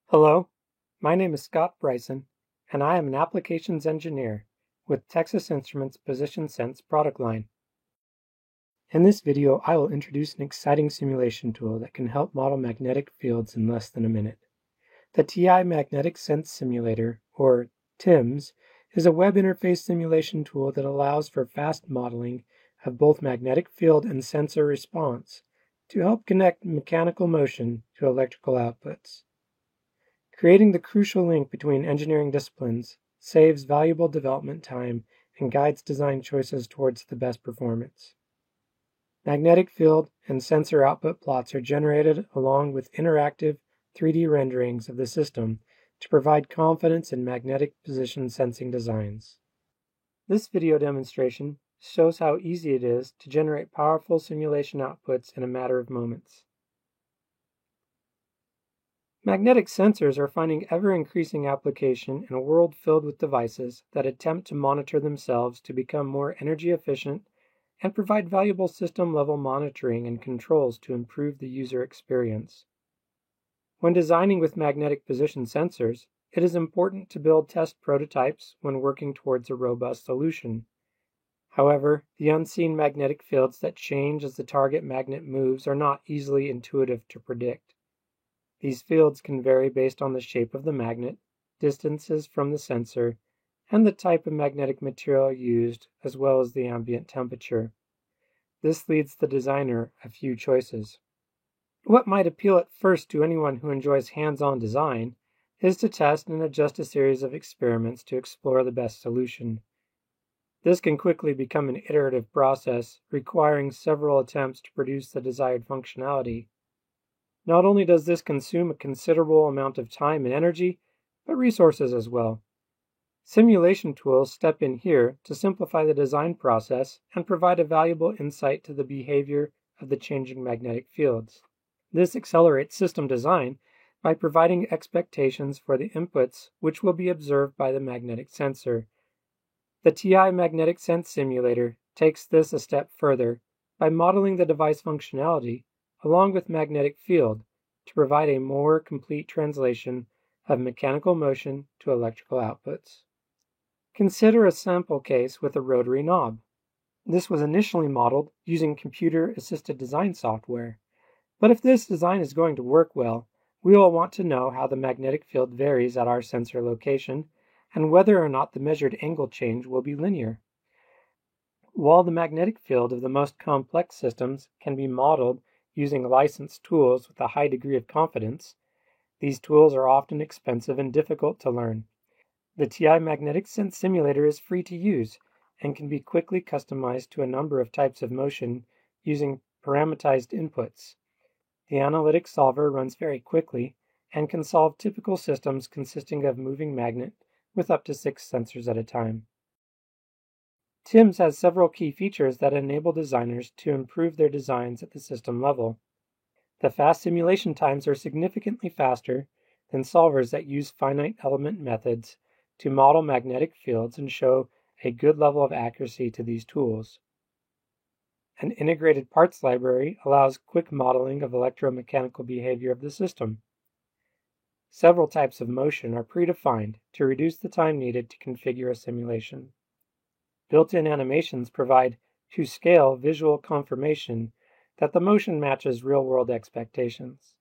Hello, my name is Scott Bryson, and I am an applications engineer with Texas Instruments Position Sense product line. In this video, I will introduce an exciting simulation tool that can help model magnetic fields in less than a minute. The TI Magnetic Sense Simulator, or TIMS, is a web interface simulation tool that allows for fast modeling of both magnetic field and sensor response to help connect mechanical motion to electrical outputs. Creating the crucial link between engineering disciplines saves valuable development time and guides design choices towards the best performance. Magnetic field and sensor output plots are generated along with interactive 3D renderings of the system to provide confidence in magnetic position sensing designs. This video demonstration shows how easy it is to generate powerful simulation outputs in a matter of moments. Magnetic sensors are finding ever-increasing application in a world filled with devices that attempt to monitor themselves to become more energy efficient and provide valuable system-level monitoring and controls to improve the user experience. When designing with magnetic position sensors, it is important to build test prototypes when working towards a robust solution. However, the unseen magnetic fields that change as the target magnet moves are not easily intuitive to predict. These fields can vary based on the shape of the magnet, distances from the sensor, and the type of magnetic material used, as well as the ambient temperature. This leads the designer a few choices. What might appeal at first to anyone who enjoys hands-on design is to test and adjust a series of experiments to explore the best solution. This can quickly become an iterative process, requiring several attempts to produce the desired functionality. Not only does this consume a considerable amount of time and energy, but resources as well. Simulation tools step in here to simplify the design process and provide a valuable insight to the behavior of the changing magnetic fields. This accelerates system design by providing expectations for the inputs which will be observed by the magnetic sensor. The TI Magnetic Sense Simulator takes this a step further by modeling the device functionality along with magnetic field to provide a more complete translation of mechanical motion to electrical outputs. Consider a sample case with a rotary knob. This was initially modeled using computer-assisted design software. But if this design is going to work well, we will want to know how the magnetic field varies at our sensor location and whether or not the measured angle change will be linear. While the magnetic field of the most complex systems can be modeled using licensed tools with a high degree of confidence, these tools are often expensive and difficult to learn. The TI Magnetic Sense Simulator is free to use and can be quickly customized to a number of types of motion using parameterized inputs. The analytic solver runs very quickly and can solve typical systems consisting of moving magnet with up to 6 sensors at a time. TIMS has several key features that enable designers to improve their designs at the system level. The fast simulation times are significantly faster than solvers that use finite element methods to model magnetic fields and show a good level of accuracy to these tools. An integrated parts library allows quick modeling of electromechanical behavior of the system. Several types of motion are predefined to reduce the time needed to configure a simulation. Built-in animations provide, to scale, visual confirmation that the motion matches real-world expectations.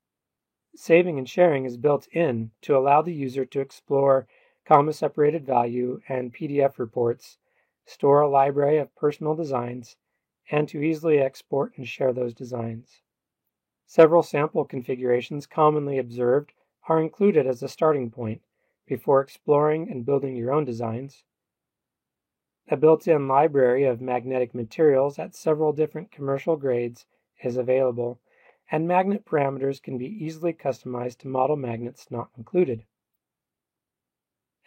Saving and sharing is built in to allow the user to explore comma-separated value and PDF reports, store a library of personal designs, and to easily export and share those designs. Several sample configurations commonly observed are included as a starting point before exploring and building your own designs. A built-in library of magnetic materials at several different commercial grades is available, and magnet parameters can be easily customized to model magnets not included.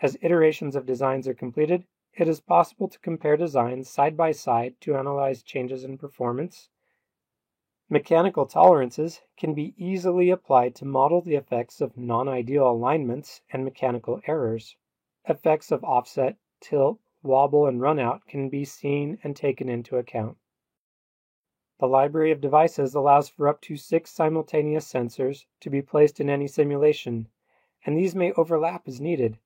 As iterations of designs are completed, it is possible to compare designs side by side to analyze changes in performance. Mechanical tolerances can be easily applied to model the effects of non-ideal alignments and mechanical errors. Effects of offset, tilt, wobble, and runout can be seen and taken into account. The library of devices allows for up to 6 simultaneous sensors to be placed in any simulation, and these may overlap as needed.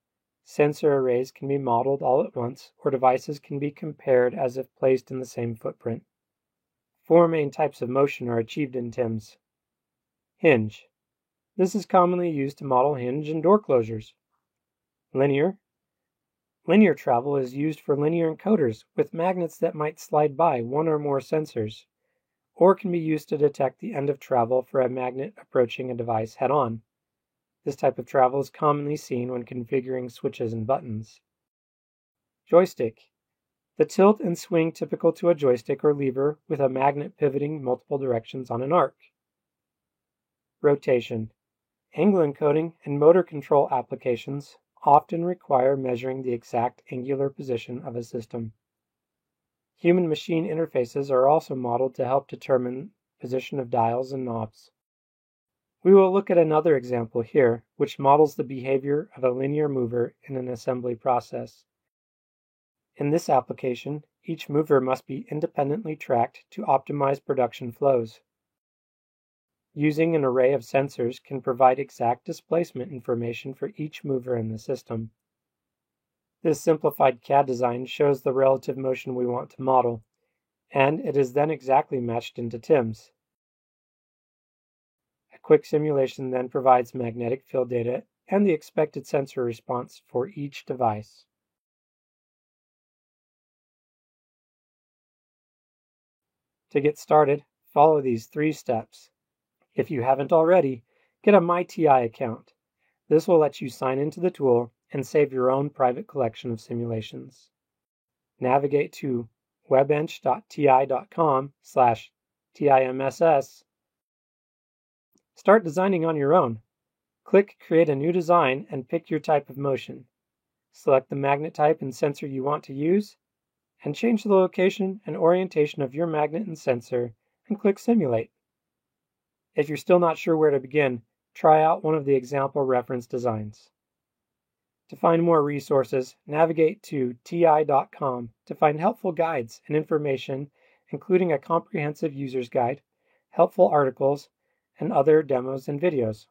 Sensor arrays can be modeled all at once, or devices can be compared as if placed in the same footprint. 4 main types of motion are achieved in TIMS. Hinge. This is commonly used to model hinge and door closures. Linear. Linear travel is used for linear encoders with magnets that might slide by one or more sensors, or can be used to detect the end of travel for a magnet approaching a device head-on. This type of travel is commonly seen when configuring switches and buttons. Joystick. The tilt and swing typical to a joystick or lever with a magnet pivoting multiple directions on an arc. Rotation. Angle encoding and motor control applications often require measuring the exact angular position of a system. Human-machine interfaces are also modeled to help determine position of dials and knobs. We will look at another example here, which models the behavior of a linear mover in an assembly process. In this application, each mover must be independently tracked to optimize production flows. Using an array of sensors can provide exact displacement information for each mover in the system. This simplified CAD design shows the relative motion we want to model, and it is then exactly matched into TIMS. A quick simulation then provides magnetic field data and the expected sensor response for each device. To get started, follow these 3 steps. If you haven't already, get a MyTI account. This will let you sign into the tool and save your own private collection of simulations. Navigate to webbench.ti.com/TIMSS. Start designing on your own. Click Create a new design and pick your type of motion. Select the magnet type and sensor you want to use, and change the location and orientation of your magnet and sensor, and click Simulate. If you're still not sure where to begin, try out one of the example reference designs. To find more resources, navigate to ti.com to find helpful guides and information, including a comprehensive user's guide, helpful articles, and other demos and videos.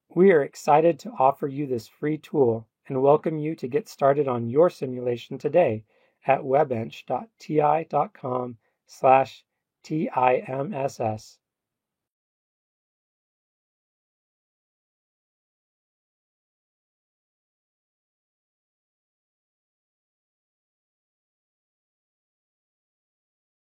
We are excited to offer you this free tool and welcome you to get started on your simulation today at webbench.ti.com/TIMSS.